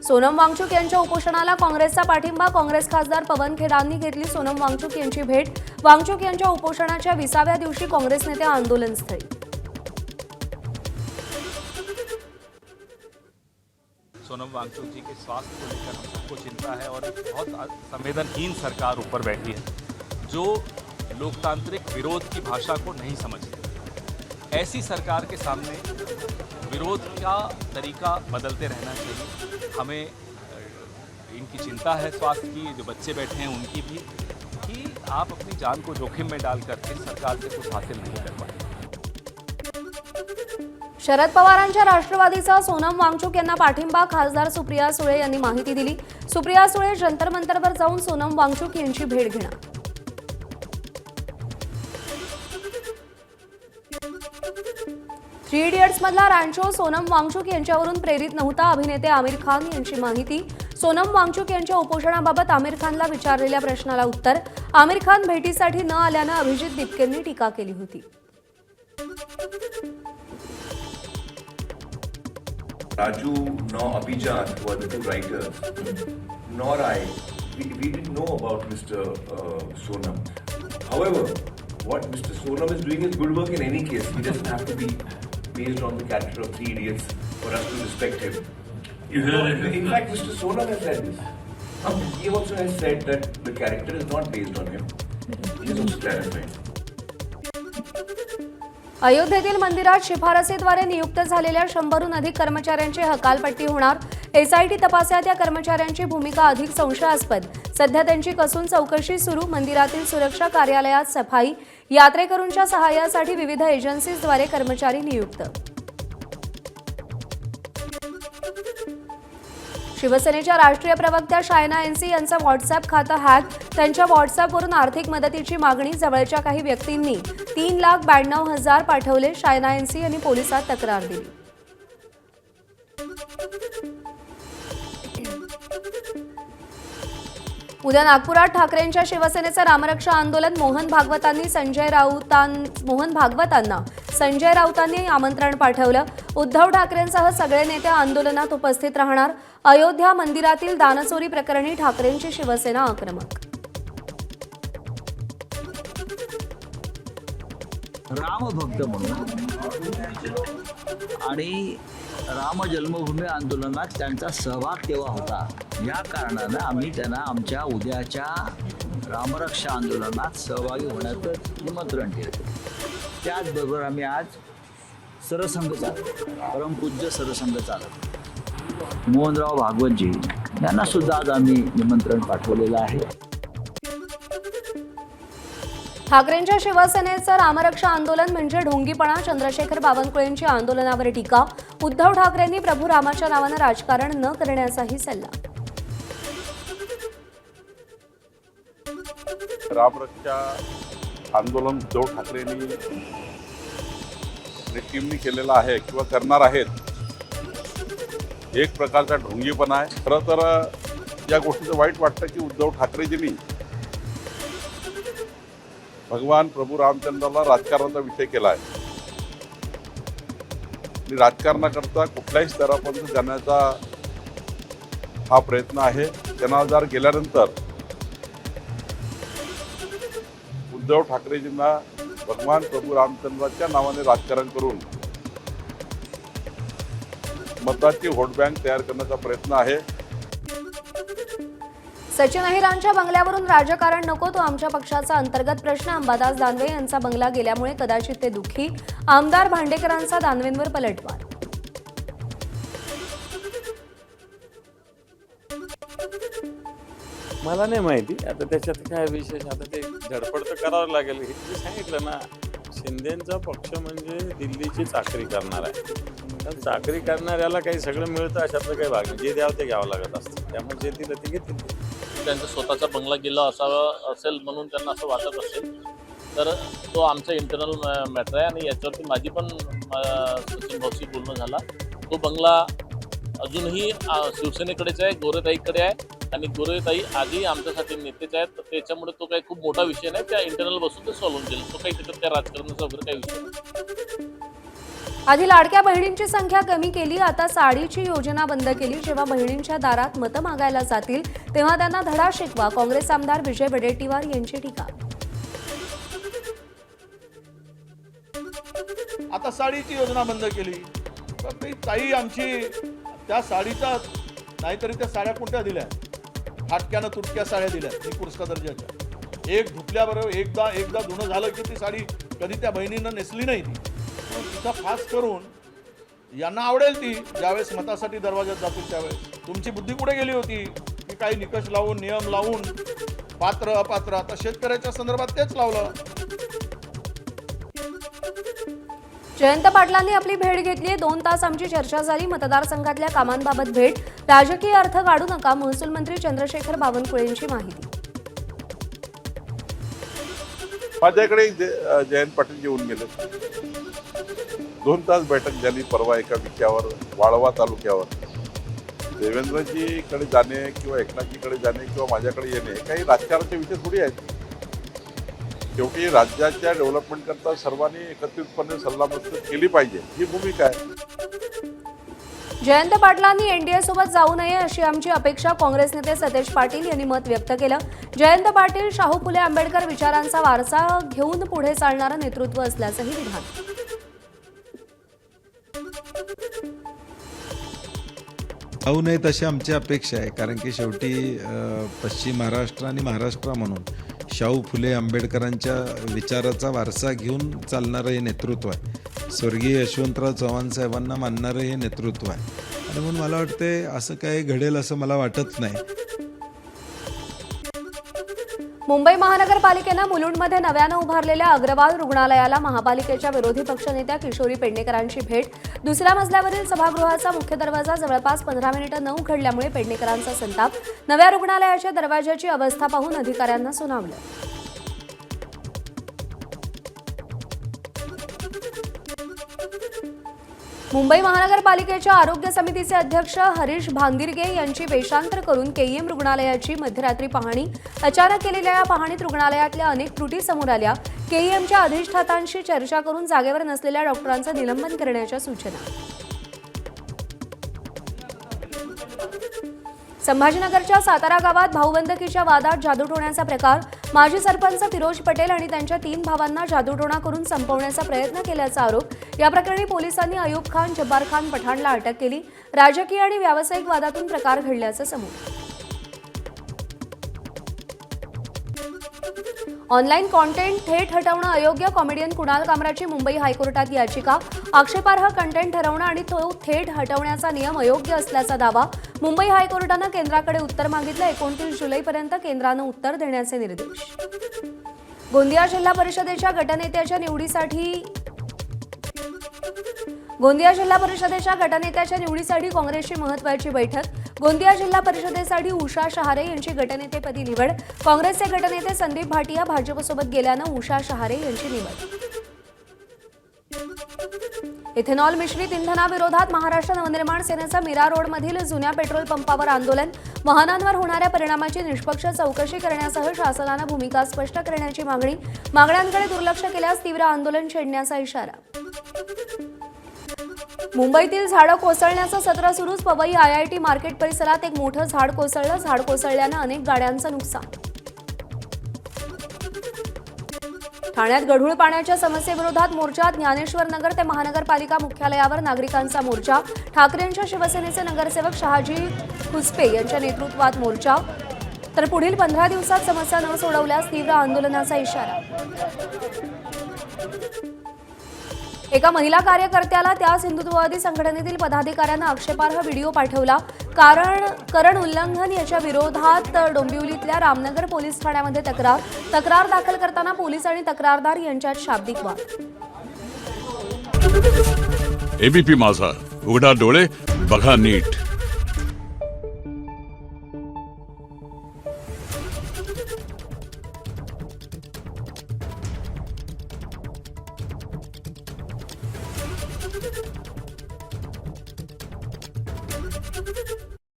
सोनम वांगचुक यांच्या उपोषणाला काँग्रेसचा पाठिंबा. काँग्रेस खासदार पवन खेरांनी घेतली सोनम वांगचुक यांची भेट. वांगचुक यांच्या उपोषणाच्या 20व्या दिवशी काँग्रेस नेते आंदोलनस्थळी. सोनम वांगचुक जी के स्वास्थ्य को लेकर हम सबको चिंता है और एक बहुत संवेदनहीन सरकार ऊपर बैठी है जो लोकतांत्रिक विरोध की भाषा को नहीं समझती। ऐसी सरकार के सामने विरोध का तरीका बदलते रहना चाहिए। हमें इनकी चिंता है स्वास्थ्य की, जो बच्चे बैठे हैं उनकी भी, कि आप अपनी जान को जोखिम में डालकर के सरकार से कुछ हासिल नहीं कर पाए। शरद पवारांच्या राष्ट्रवादीचा सोनम वांगचुक यांना पाठिंबा. खासदार सुप्रिया सुळे यांनी माहिती दिली. सुप्रिया सुळे जंतर मंतरवर जाऊन सोनम वांगचुक यांची भेट घेणार. थ्री इडियट्स मधला रॅन्चो सोनम वांगचुक यांच्यावरून प्रेरित नव्हता. अभिनेते आमिर खान यांची माहिती. सोनम वांगचुक यांच्या उपोषणाबाबत आमिर खानला विचारलेल्या प्रश्नाला उत्तर. आमिर खान भेटीसाठी न आल्यानं अभिजित दीपकेंनी टीका केली होती. Raju nor Abhijan were the two writers, nor I. We didn't know about Mr. Sonam. However, what Mr. Sonam is doing is good work in any case. He doesn't have to be based on the character of Three Idiots for us to respect him. In fact, Mr. Sonam has said this. He also has said that the character is not based on him. He has also clarified. अयोध्येतील मंदिरात शिफारसीद्वारे नियुक्त झालेल्या 100हून अधिक कर्मचाऱ्यांची हकालपट्टी होणार. SIT तपासात या कर्मचाऱ्यांची भूमिका अधिक संशयास्पद. सध्या त्यांची कसून चौकशी सुरू. मंदिरातील सुरक्षा कार्यालयात सफाई, यात्रेकरूंच्या सहाय्यासाठी विविध एजन्सीजद्वारे कर्मचारी नियुक्त. शिवसेनेच्या राष्ट्रीय प्रवक्त्या शायना एनसी यांचं व्हॉट्सअप खातं हॅक. त्यांच्या व्हॉट्सअपवरून आर्थिक मदतीची मागणी. जवळच्या काही व्यक्तींनी 3,92,000 पाठवले. शायना एनसी यांनी पोलिसात तक्रार दिली. उद्या नागपुरात ठाकरेंच्या शिवसेनेचं रामरक्षा आंदोलन. मोहन भागवतांना संजय राऊतांनी आमंत्रण पाठवलं. उद्धव ठाकरेंसह सगळे नेते आंदोलनात उपस्थित राहणार. अयोध्या मंदिरातील दानचोरी प्रकरणी ठाकरेंची शिवसेना आक्रमक. रामभक्त म्हणून आणि राम जन्मभूमी आंदोलनात त्यांचा सहभाग तेव्हा होता. या कारणानं आम्ही त्यांना आमच्या उद्याच्या रामरक्षा आंदोलनात सहभागी होण्याचं निमंत्रण केलं. त्याचबरोबर आम्ही आज सरसंघ चालक, परमपूज्य सरसंघ चालक मोहनराव भागवतजी यांना सुद्धा आज आम्ही निमंत्रण पाठवलेलं आहे. ठाकरेंच्या शिवसेनेचं रामरक्षा आंदोलन म्हणजे ढोंगीपणा. चंद्रशेखर बावनकुळेंची आंदोलनावर टीका. उद्धव ठाकरेंनी प्रभू रामाच्या नावानं राजकारण न करण्याचाही सल्ला. रामरक्षा आंदोलन उद्धव ठाकरेंनी टीमनी केलेलं आहे किंवा करणार आहेत, एक प्रकारचा ढोंगीपणा आहे. खरं तर या गोष्टीचं वाईट वाटतं की उद्धव ठाकरेजींनी भगवान प्रभू रामचंद्राला राजकारणाचा विषय केला आहे आणि राजकारणाकरता कुठल्याही स्तरापर्यंत जाण्याचा हा प्रयत्न आहे. त्यांना जर गेल्यानंतर उद्धव ठाकरेजींना भगवान प्रभू रामचंद्राच्या नावाने राजकारण करून मताची व्होट बँक तयार करण्याचा प्रयत्न आहे. सचिन अहिरांच्या बंगल्यावरून राजकारण नको, तो आमच्या पक्षाचा अंतर्गत प्रश्न. अंबादास दानवे यांचा बंगला गेल्यामुळे कदाचित ते दुःखी. आमदार भांडेकरांचा दानवेंवर पलटवार. मला नाही माहिती आता त्याच्यात काय विशेष. आता ते धडपड तर करावं लागेल. हे मी सांगितलं ना, शिंदेचा पक्ष म्हणजे दिल्लीची चाकरी करणार आहे. तर चाकरी करणाऱ्याला काही सगळं मिळतं अशातलं काही भाग नाही. जे द्यावं ते घ्यावं लागत असतं. त्यामुळे जे दिलं ते घेतील. त्यांचा स्वतःचा बंगला गेला असेल म्हणून त्यांना असं वाटत असेल तर तो आमचा इंटरनल मॅटर आहे आणि याच्यावरती माझी पण सचिन भाऊशी बोलणं झाला. तो बंगला अजूनही शिवसेनेकडेच आहे, गोरेताईकडे आहे आणि गोरेताई आधी आमच्यासाठी नेतेच आहेत. तर त्याच्यामुळे तो काही खूप मोठा विषय नाही. त्या इंटरनल बसून ते सॉल्व्ह होऊन गेलं. तो काही त्याच्यात त्या राजकारणाचा वगैरे काही विषय नाही. आधी लाडक्या बहिणींची संख्या कमी केली, आता साडीची योजना बंद केली. जेव्हा बहिणींच्या दारात मतं मागायला जातील तेव्हा त्यांना धडा शिकवा. काँग्रेस आमदार विजय वडेट्टीवार यांची टीका. आता साडीची योजना बंद केली तर ती ताई आमची त्या साडीचा नाहीतरी त्या साड्या कोणत्या दिल्या, फाटक्यानं तुटक्या साड्या दिल्या निकृष्ट दर्जाच्या. एक धुतल्याबरोबर एकदा धुणं झालं की ती साडी कधी त्या बहिणीनं नेसली नाही. ती तिचा खास करून यांना आवडेल ती ज्यावेळेस मतासाठी दरवाज्यात जातील त्यावेळेस. तुमची बुद्धी कुठे गेली होती की काही निकष लावून नियम लावून पात्र अपात्र. आता शेतकऱ्याच्या संदर्भात तेच लावलं. जयंत पाटलांनी आपली भेट घेतली. 2 तास आमची चर्चा झाली. मतदारसंघातल्या कामांबाबत भेट. राजकीय अर्थ काढू नका. महसूल मंत्री चंद्रशेखर बावनकुळेंची माहिती. माझ्याकडे जयंत पाटील येऊन गेले. 2 तास बैठक झाली परवा एका विषयावर, वाळवा तालुक्यावर. देवेंद्रजीकडे जाणे किंवा एकनाथजीकडे जाणे किंवा माझ्याकडे येणे काही राजकारणाचे विषय थोडी आहेत. शेवटी राज्याच्या डेव्हलपमेंट करता सर्वांनी एकत्रितपणे सल्लामसलत केली पाहिजे, ही भूमिका आहे. जयंत पाटलांनी एनडीए सोबत जाऊ नये अशी आमची अपेक्षा. काँग्रेस नेते सतेज पाटील यांनी मत व्यक्त केलं. जयंत पाटील शाहू फुले आंबेडकर विचारांचा वारसा घेऊन पुढे चालणारं नेतृत्व असल्याचंही विधान. जाऊ नयेत अशी आमची अपेक्षा आहे, कारण की शेवटी पश्चिम महाराष्ट्र आणि महाराष्ट्र म्हणून शाहू फुले आंबेडकरांच्या विचाराचा वारसा घेऊन चालणारं हे नेतृत्व आहे. स्वर्गीय यशवंतराव चव्हाण साहेबांना मानणारं हे नेतृत्व आहे. आणि म्हणून मला वाटते असं काही घडेल असं मला वाटत नाही. मुंबई महानगरपालिकेनं मुलुंडमध्ये नव्यानं उभारलेल्या अग्रवाल रुग्णालयाला महापालिकेच्या विरोधी पक्षनेत्या किशोरी पेडणेकरांची भेट. 2ऱ्या मजल्यावरील सभागृहाचा मुख्य दरवाजा जवळपास 15 मिनिटं न उघडल्यामुळे पेडणेकरांचा संताप. नव्या रुग्णालयाच्या दरवाजाची अवस्था पाहून अधिकाऱ्यांना सुनावलं. मुंबई महानगरपालिकेच्या आरोग्य समितीचे अध्यक्ष हरीश भांगिरगे यांची वेषांतर करून केईएम रुग्णालयाची मध्यरात्री पाहणी. अचानक केलेल्या या पाहणीत रुग्णालयातल्या अनेक त्रुटी समोर आल्या. केईएमच्या अधिष्ठातांशी चर्चा करून जागेवर नसलेल्या डॉक्टरांचं निलंबन करण्याच्या सूचना. संभाजीनगरच्या सातारा गावात भाऊबंदकीच्या वादात जादूटोण्याचा प्रकार. माजी सरपंच फिरोज पटेल आणि त्यांच्या 3 भावांना जादूटोणा करून संपवण्याचा प्रयत्न केल्याचा आरोप. या प्रकरणी पोलिसांनी अयूब खान, जब्बार खान पठाणला अटक केली. राजकीय आणि व्यावसायिक वादातून प्रकार घडल्याचं समोर. ऑनलाईन कॉन्टेंट थेट हटवणं अयोग्य. कॉमेडियन कुणाल कामराची मुंबई हायकोर्टात याचिका. आक्षेपार्ह कंटेंट ठरवणं आणि तो थेट हटवण्याचा नियम अयोग्य असल्याचा दावा. मुंबई हायकोर्टानं केंद्राकडे उत्तर मागितलं. 29 जुलैपर्यंत केंद्रानं उत्तर देण्याचे निर्देश. गोंदिया जिल्हा परिषदेच्या गटनेत्याच्या निवडीसाठी काँग्रेसची महत्त्वाची बैठक. गोंदिया जिल्हा परिषदेसाठी उषा शहारे यांची गटनेतेपदी निवड. काँग्रेसचे गटनेते संदीप भाटिया भाजपसोबत गेल्यानं उषा शहारे यांची निवड. इथेनॉल मिश्रित इंधनाविरोधात महाराष्ट्र नवनिर्माण सेनेचं मीरा रोडमधील जुन्या पेट्रोल पंपावर आंदोलन. वाहनांवर होणाऱ्या परिणामाची निष्पक्ष चौकशी करण्यासह शासनानं भूमिका स्पष्ट करण्याची मागणी. मागण्यांकडे दुर्लक्ष केल्यास तीव्र आंदोलन छेडण्याचा इशारा. मुंबईतील झाडं कोसळण्याचं सत्र सुरूच. पवई IIT मार्केट परिसरात एक मोठं झाड कोसळलं. झाड कोसळल्यानं अनेक गाड्यांचं नुकसान. ठाण्यात गढूळ पाण्याच्या समस्येविरोधात मोर्चा. ज्ञानेश्वर नगर ते महानगरपालिका मुख्यालयावर नागरिकांचा मोर्चा. ठाकरेंच्या शिवसेनेचे नगरसेवक शहाजी खुसपे यांच्या नेतृत्वात मोर्चा. तर पुढील 15 दिवसात समस्या न सोडवल्यास तीव्र आंदोलनाचा इशारा. एका महिला कार्यकर्त्याला त्याच हिंदुत्ववादी संघटनेतील पदाधिकाऱ्यांना आक्षेपार्ह व्हिडिओ पाठवला. करण उल्लंघन याच्या विरोधात डोंबिवलीतल्या रामनगर पोलीस ठाण्यामध्ये तक्रार दाखल करताना पोलीस आणि तक्रारदार यांच्यात शाब्दिक वाद. एबीपी माझा, उघडा डोळे बघा नीट.